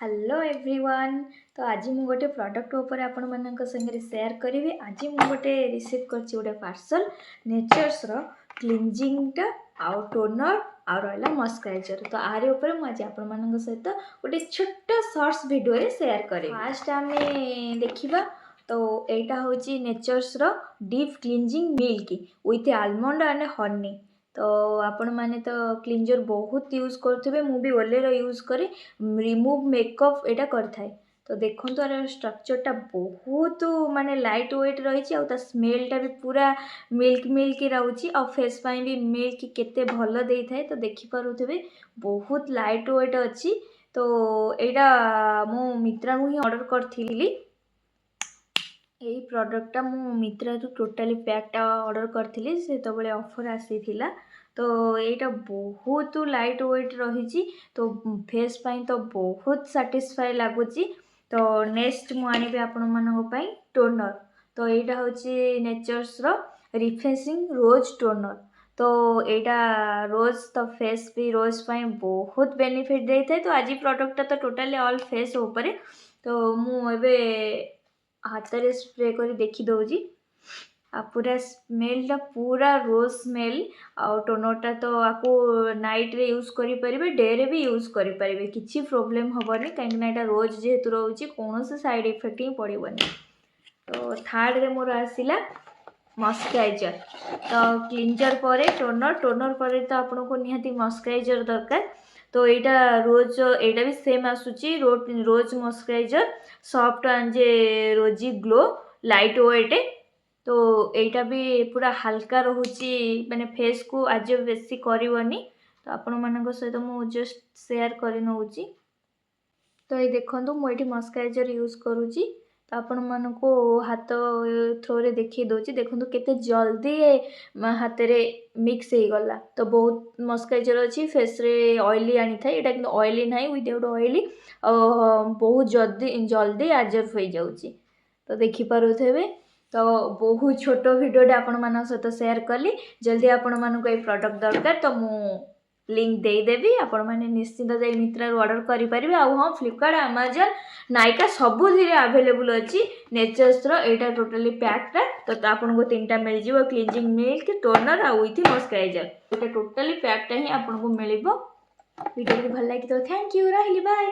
Hello everyone. तो आज मु गोटे प्रोडक्ट उपर आपण मानक संगे शेयर करी। आज मु गोटे रिसीव करछि गोटे पार्सल नेचर्स रो क्लींजिंग आउ टोनर आ रहा मॉइस्चराइजर। तो आरे ऊपर मु आज आपण मानक सहित गोटे छोट शॉर्ट्स वीडियो रे शेयर करी। फास्ट आमे देखिबा तो एटा होची नेचर्स रो deep cleansing milk with almond and honey. तो आपण माने तो क्लींजर बहुत यूज करथिबे, मु भी ओलेर यूज करे रिमूव मेकअप एटा करथाय। तो देखो तो स्ट्रक्चरटा बहुत माने लाइट वेट रही आ स्मेलटा भी पूरा मिल्क मिल्क रहउची आ फेस पाई भी मिल्क केते भलो देई थाए। तो देखि पारुथिबे बहुत लाइट वेट अछि। तो एटा मु मित्रा नु ही ऑर्डर करथिली। यही प्रोडक्टा मु मित्रा रू टोटाली पैकटा ऑर्डर करथिली से तो बळे ऑफर आसीथिला। तो एटा बहुत लाइट वेट रही। तो फेस पाई तो बहुत सैटिस्फाई लगुची। तो नेक्स्ट मु आनिबे आपण मानक पई टोनर। तो एटा होची नेचर्स रो रिफ्रेशिंग रोज टोनर। तो एटा रोज तो फेस भी रोज पाई बहुत बेनिफिट देई थाए। तो आज प्रोडक्टटा तो टोटाली ऑल फेस ऊपर। तो मु एबे हाथ रे स्प्रे करी देखि दउजी आ पूरा स्मेलटा पूरा रोज स्मेल। आ टोनरटा तो आपको नाइट रे यूज करि परिबे, डे रे भी यूज करि परिबे, किछि प्रॉब्लम हबनी काहे ना एटा रोज जेहेतु रहउची कोनोसे साइड इफेक्ट ही पड़िबनी। तो थर्ड रे मोर आसीला मॉइस्चराइजर। तो क्लींजर परे टोनर, टोनर परे तो आपन को निहाती मॉइस्चराइजर दरकार। तो एटा रोज एटा भी सेम आसुची रोज मॉइस्चराइजर सॉफ्ट एंड जे रोजी ग्लो लाइट वेट। तो एटा भी पूरा हल्का रहुची माने फेस को आज बेसी करबनी। तो आपण मानक सहित मु जस्ट शेयर करि नउची। तो ये देखंतु मु एठी मॉइस्चराइजर यूज करूची। तो आपण मानको हाथ थ्रो रे देखि दोची, देखंतु केते जल्दी हाथ रे मिक्स हे गला। तो बहुत मॉइस्चराइजर अछि फेस रे ऑयली आनी थाए, एटा किंतु ऑयली नाही विदाउट ऑयली बहुत जल्दी जल्दी एडजस्ट हो जाउची। तो देखि पारुथेबे। तो बहुत छोट वीडियोटा आपण मानक सहित शेयर कली। जल्दी आपण मानको ए प्रोडक्ट दरकार तो मु लिंक दे देबी, आपण माने निश्चित जाई मित्रा रो ऑर्डर करि परिबे। आ हां फ्लिपकार्ट, अमेज़न, नाइका सब धिरे अवेलेबल अछि नेचर्स रो एटा टोटली पैकटा। तो आपण को तीनटा मिल जिवो क्लींजिंग मिल्क, टोनर आ विथ मॉइस्चराइजर। एटा टोटली पैकटा ही आपण को मिलिबो। वीडियो भल लागि तो थैंक यू, रहली बाय।